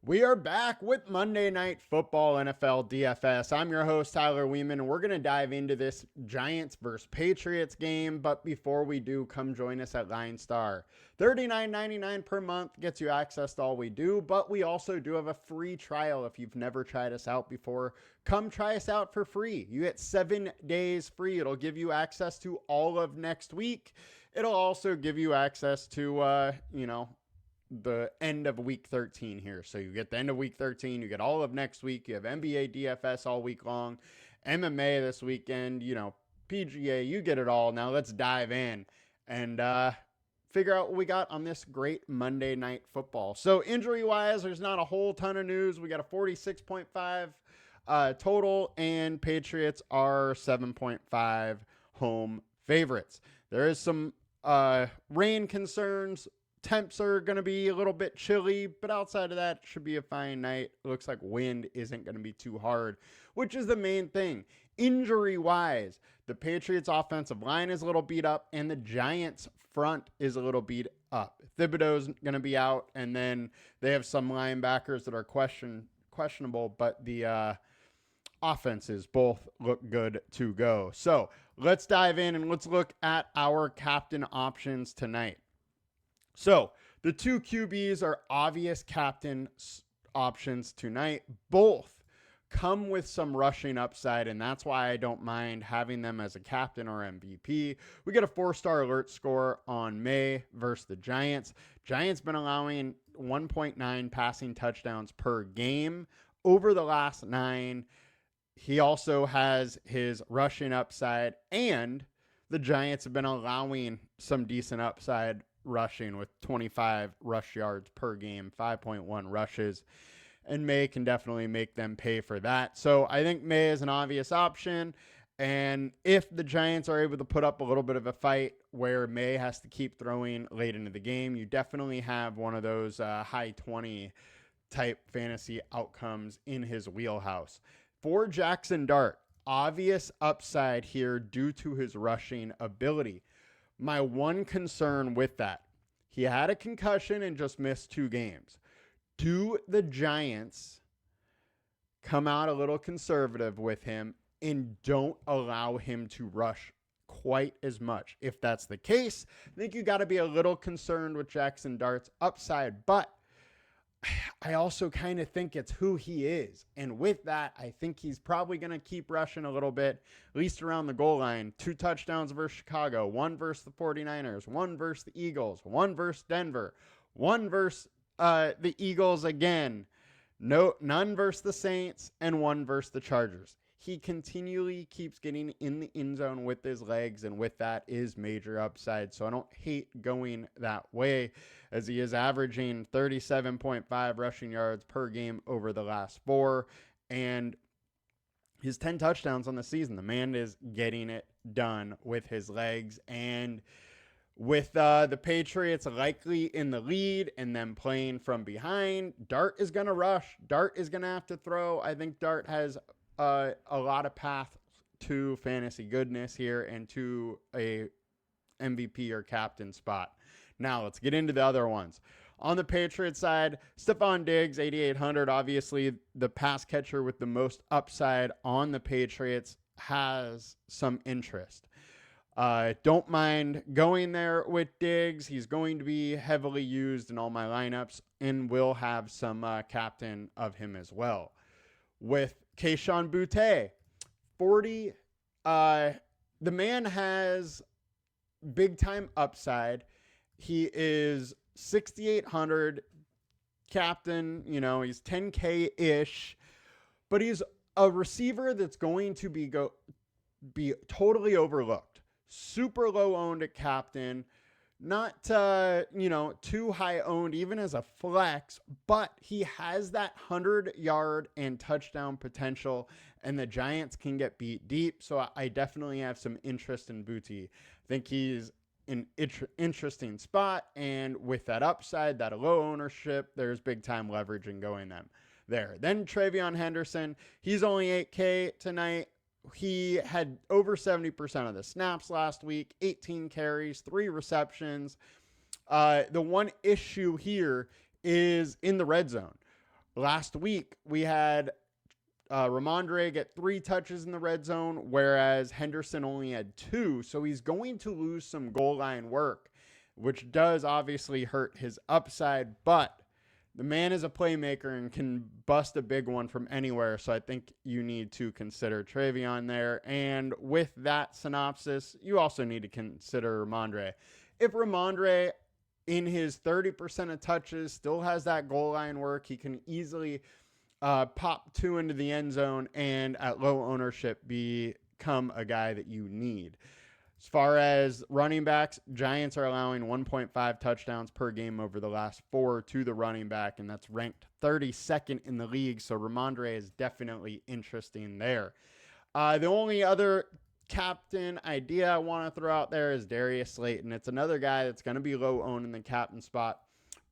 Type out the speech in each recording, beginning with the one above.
We are back with Monday Night Football NFL DFS. I'm your host, Tyler Weeman, and we're going to dive into this Giants versus Patriots game. But before we do, come join us at LineStar. $39.99 per month gets you access to all we do, but we also do have a free trial. If you've never tried us out before, come try us out for free. You get 7 days free. It'll give you access to all of next week. It'll also give you access to, the end of week 13 here. So you get the end of week 13, you get all of next week, you have NBA DFS all week long, MMA this weekend, PGA, you get it all. Now let's dive in and figure out what we got on this great Monday Night Football. So injury wise, there's not a whole ton of news. We got a 46.5 total, and Patriots are 7.5 home favorites. There is some rain concerns. Temps are going to be a little bit chilly, but outside of that, it should be a fine night. It looks like wind isn't going to be too hard, which is the main thing. Injury-wise, the Patriots' offensive line is a little beat up, and the Giants' front is a little beat up. Thibodeau's going to be out, and then they have some linebackers that are questionable, but the offenses both look good to go. So let's dive in, and let's look at our captain options tonight. So the two QBs are obvious captain options tonight. Both come with some rushing upside, and that's why I don't mind having them as a captain or MVP. We get a 4-star alert score on May versus the Giants. Giants been allowing 1.9 passing touchdowns per game over the last 9. He also has his rushing upside, and the Giants have been allowing some decent upside rushing with 25 rush yards per game, 5.1 rushes, and May can definitely make them pay for that. So I think May is an obvious option, and if the Giants are able to put up a little bit of a fight where May has to keep throwing late into the game, you definitely have one of those high 20 type fantasy outcomes in his wheelhouse. For Jackson Dart, obvious upside here due to his rushing ability. My one concern with that, he had a concussion and just missed 2 games. Do the Giants come out a little conservative with him and don't allow him to rush quite as much? If that's the case, I think you got to be a little concerned with Jackson Dart's upside, but I also kind of think it's who he is. And with that, I think he's probably going to keep rushing a little bit, at least around the goal line. 2 touchdowns versus Chicago, 1 versus the 49ers, 1 versus the Eagles, 1 versus Denver, 1 versus the Eagles again. None versus the Saints, and 1 versus the Chargers. He continually keeps getting in the end zone with his legs, and with that is major upside. So I don't hate going that way, as he is averaging 37.5 rushing yards per game over the last 4, and his 10 touchdowns on the season. The man is getting it done with his legs, and with the Patriots likely in the lead and them playing from behind, Dart is going to rush. Dart is going to have to throw. I think Dart has a lot of path to fantasy goodness here and to a MVP or captain spot. Now let's get into the other ones. On the Patriots side, Stephon Diggs, 8,800, obviously the pass catcher with the most upside on the Patriots, has some interest. Don't mind going there with Diggs. He's going to be heavily used in all my lineups and will have some captain of him as well. With Kayshon Boutte, 40. The man has big time upside. He is 6,800 captain. He's 10K ish, but he's a receiver that's going to be totally overlooked. Super low owned at captain. Not, too high owned even as a flex, but he has that 100-yard and touchdown potential, and the Giants can get beat deep. So I definitely have some interest in Boutte. I think he's an interesting spot, and with that upside, that low ownership, there's big time leverage in going them there. Then Travion Henderson, he's only 8K tonight. He had over 70% of the snaps last week, 18 carries, 3 receptions. The one issue here is in the red zone. Last week, we had Ramondre get 3 touches in the red zone, whereas Henderson only had 2. So he's going to lose some goal line work, which does obviously hurt his upside. But the man is a playmaker and can bust a big one from anywhere. So I think you need to consider Travion there. And with that synopsis, you also need to consider Ramondre. If Ramondre, in his 30% of touches, still has that goal line work, he can easily pop 2 into the end zone and at low ownership become a guy that you need. As far as running backs, Giants are allowing 1.5 touchdowns per game over the last 4 to the running back, and that's ranked 32nd in the league, so Ramondre is definitely interesting there. The only other captain idea I want to throw out there is Darius Slayton. It's another guy that's going to be low owned in the captain spot,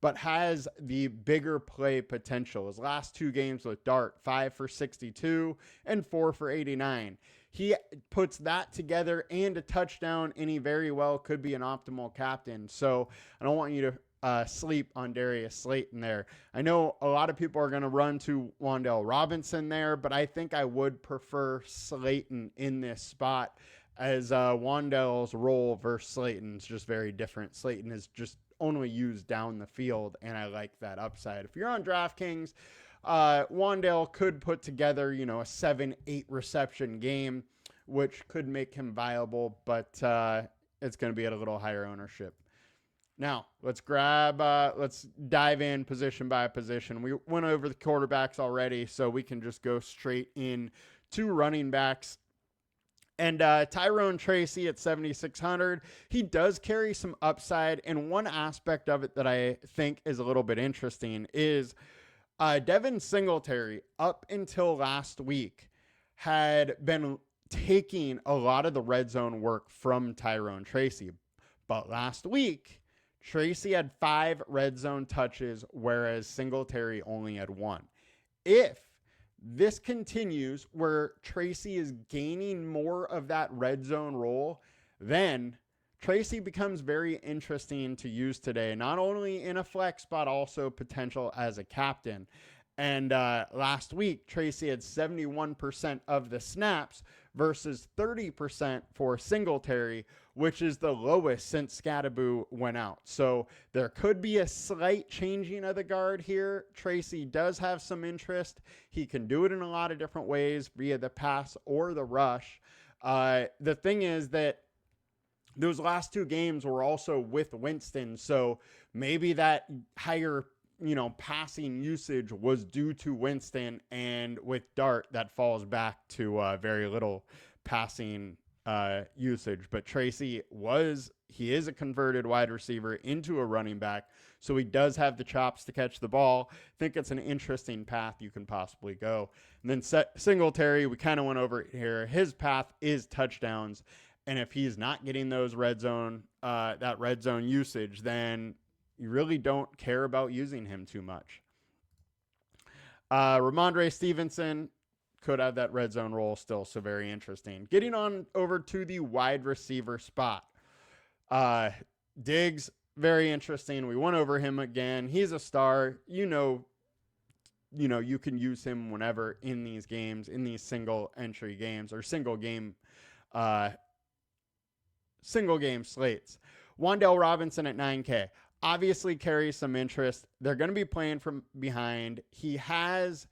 but has the bigger play potential. His last 2 games with Dart, 5 for 62 and 4 for 89. He puts that together and a touchdown, and he very well could be an optimal captain. So I don't want you to sleep on Darius Slayton there. I know a lot of people are going to run to Wan'Dale Robinson there, but I think I would prefer Slayton in this spot, as Wan'Dale's role versus Slayton's just very different. Slayton is just only used down the field, and I like that upside. If you're on DraftKings, Wan'Dale could put together, a 7-8 reception game, which could make him viable, but it's going to be at a little higher ownership. Now, let's dive in position by position. We went over the quarterbacks already, so we can just go straight in to running backs. And Tyrone Tracy at 7,600, he does carry some upside. And one aspect of it that I think is a little bit interesting is Devin Singletary, up until last week, had been taking a lot of the red zone work from Tyrone Tracy. But last week, Tracy had 5 red zone touches, whereas Singletary only had 1. If this continues where Tracy is gaining more of that red zone role, then Tracy becomes very interesting to use today, not only in a flex, but also potential as a captain. And last week, Tracy had 71% of the snaps versus 30% for Singletary, which is the lowest since Scattaboo went out. So there could be a slight changing of the guard here. Tracy does have some interest. He can do it in a lot of different ways via the pass or the rush. The thing is that those last 2 games were also with Winston, so maybe that higher passing usage was due to Winston, and with Dart, that falls back to very little passing usage. But Tracy he is a converted wide receiver into a running back, so he does have the chops to catch the ball. I think it's an interesting path you can possibly go. And then Singletary, we kind of went over it here. His path is touchdowns, and if he's not getting those red zone usage, then you really don't care about using him too much. Ramondre Stevenson could have that red zone role still, so very interesting. Getting on over to the wide receiver spot. Diggs, very interesting. We went over him again. He's a star. You can use him whenever in these games, in these single entry games or single game slates. Wan'Dale Robinson at 9K. Obviously carries some interest. They're going to be playing from behind. He has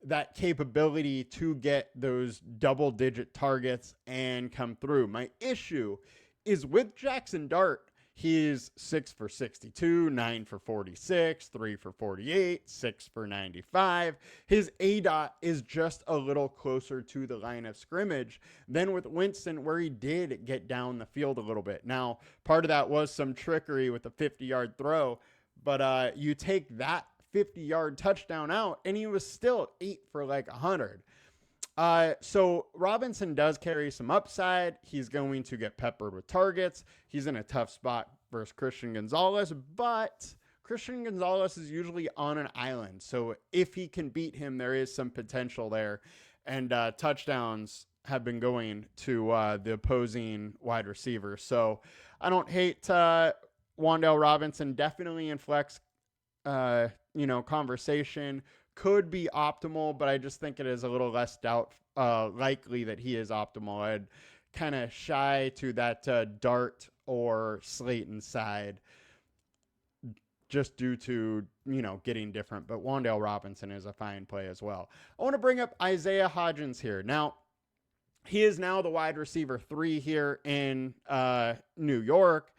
that capability to get those double-digit targets and come through. My issue is with Jackson Dart. He's 6 for 62, 9 for 46, 3 for 48, 6 for 95. His ADOT is just a little closer to the line of scrimmage than with Winston, where he did get down the field a little bit. Now, part of that was some trickery with a 50-yard throw, but you take that 50-yard touchdown out, and he was still 8 for like 100. So Robinson does carry some upside. He's going to get peppered with targets. He's in a tough spot versus Christian Gonzalez, but Christian Gonzalez is usually on an island. So if he can beat him, there is some potential there. And touchdowns have been going to the opposing wide receiver. So I don't hate Wan'Dale Robinson. Definitely in flex conversation. Could be optimal, but I just think it is a little less likely that he is optimal. I'd kind of shy to that Dart or Slayton side just due to, getting different. But Wan'Dale Robinson is a fine play as well. I want to bring up Isaiah Hodgins here. Now, he is now the wide receiver 3 here in New York,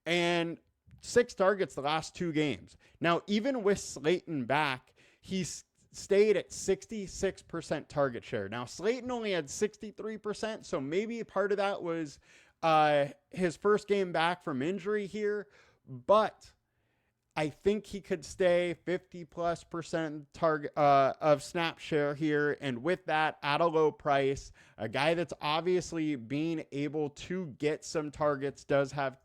and 6 targets the last 2 games. Now, even with Slayton back, he's stayed at 66% target share. Now, Slayton only had 63%, so maybe part of that was his first game back from injury here, but I think he could stay 50+% target of snap share here, and with that, at a low price, a guy that's obviously being able to get some targets does have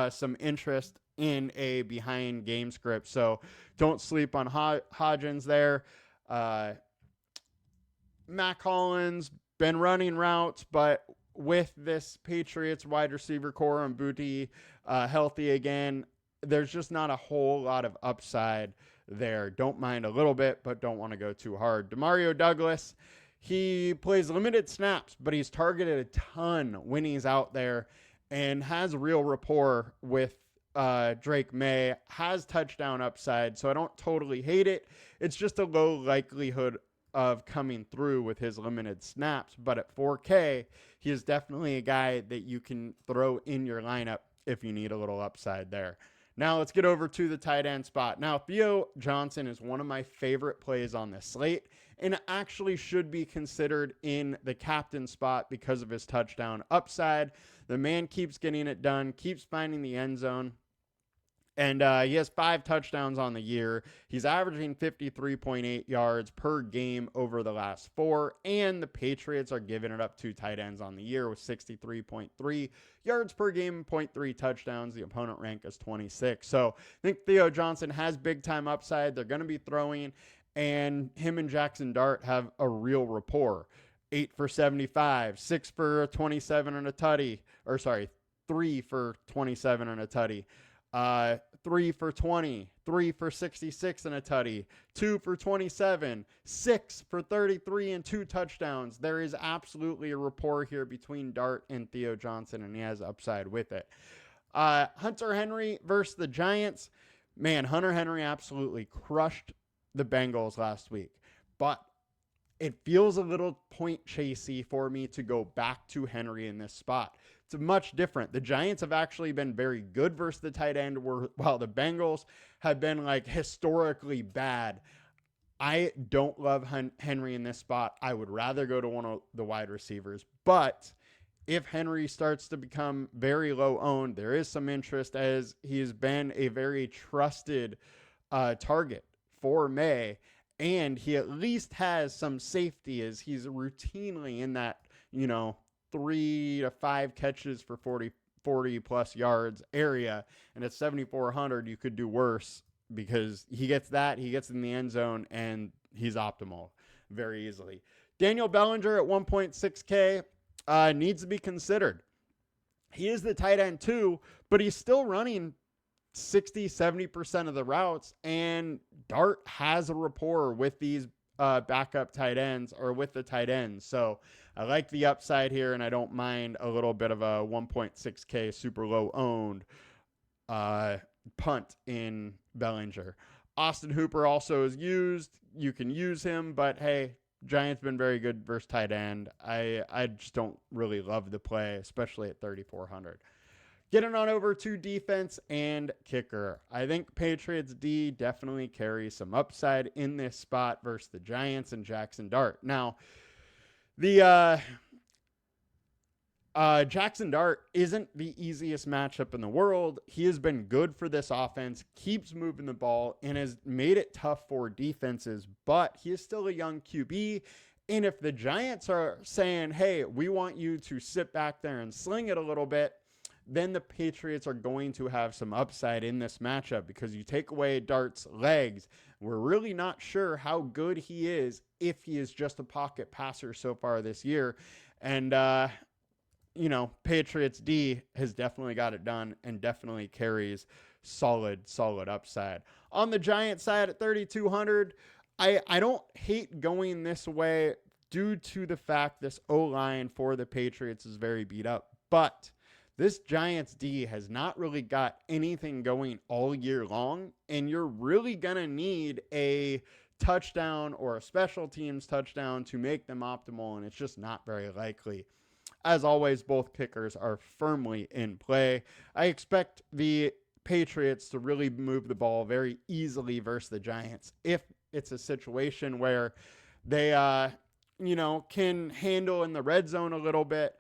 some interest in a behind game script, so don't sleep on Hodgins there. Mac Hollins been running routes, but with this Patriots wide receiver core and Booty healthy again, there's just not a whole lot of upside there. Don't mind a little bit, but don't want to go too hard. Demario Douglas, he plays limited snaps, but he's targeted a ton when he's out there and has real rapport with Drake May, has touchdown upside, so I don't totally hate it. It's just a low likelihood of coming through with his limited snaps, but at 4K, he is definitely a guy that you can throw in your lineup if you need a little upside there. Now let's get over to the tight end spot. Now, Theo Johnson is one of my favorite plays on this slate and actually should be considered in the captain spot because of his touchdown upside. The man keeps getting it done, keeps finding the end zone. And he has 5 touchdowns on the year. He's averaging 53.8 yards per game over the last 4. And the Patriots are giving it up to tight ends on the year with 63.3 yards per game, 0.3 touchdowns. The opponent rank is 26. So I think Theo Johnson has big time upside. They're going to be throwing. And him and Jackson Dart have a real rapport. 8 for 75, 6 for 27 and a tutty. 3 for 27 and a tutty. 3 for 20, 3 for 66 and a tutty, 2 for 27, 6 for 33 and 2 touchdowns. There is absolutely a rapport here between Dart and Theo Johnson, and he has upside with it. Hunter Henry versus the Giants. Man, Hunter Henry absolutely crushed the Bengals last week, but it feels a little point chasey for me to go back to Henry in this spot. It's much different. The Giants have actually been very good versus the tight end, while the Bengals have been like historically bad. I don't love Henry in this spot. I would rather go to one of the wide receivers. But if Henry starts to become very low owned, there is some interest as he has been a very trusted target for May. And he at least has some safety as he's routinely in that, 3 to 5 catches for 40 plus yards area. And at 7,400, you could do worse because he gets in the end zone, and he's optimal very easily. Daniel Bellinger at 1.6K needs to be considered. He is the tight end too, but he's still running 60-70% of the routes, and Dart has a rapport with these backup tight ends or with the tight ends. So I like the upside here, and I don't mind a little bit of a 1.6K super low owned punt in Bellinger. Austin Hooper also is used. You can use him, but hey, Giants been very good versus tight end. I just don't really love the play, especially at 3,400. Getting on over to defense and kicker. I think Patriots D definitely carries some upside in this spot versus the Giants and Jackson Dart. Now, the Jackson Dart isn't the easiest matchup in the world. He has been good for this offense, keeps moving the ball, and has made it tough for defenses, but he is still a young QB. And if the Giants are saying, hey, we want you to sit back there and sling it a little bit, then the Patriots are going to have some upside in this matchup because you take away Dart's legs. We're really not sure how good he is if he is just a pocket passer so far this year. And, Patriots D has definitely got it done and definitely carries solid upside. On the Giants side at 3,200, I don't hate going this way due to the fact this O-line for the Patriots is very beat up. But this Giants D has not really got anything going all year long, and you're really going to need a touchdown or a special teams touchdown to make them optimal, and it's just not very likely. As always, both kickers are firmly in play. I expect the Patriots to really move the ball very easily versus the Giants if it's a situation where they can handle in the red zone a little bit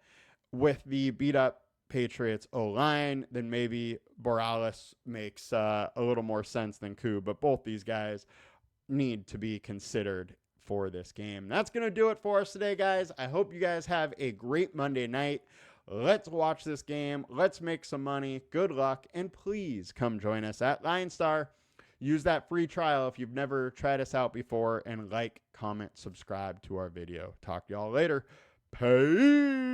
with the beat up Patriots O-line. Then maybe Borales makes a little more sense than Koo, but both these guys need to be considered for this game. That's going to do it for us today, guys. I hope you guys have a great Monday night. Let's watch this game. Let's make some money. Good luck, and please come join us at LineStar. Use that free trial if you've never tried us out before, and like, comment, subscribe to our video. Talk to y'all later. Peace.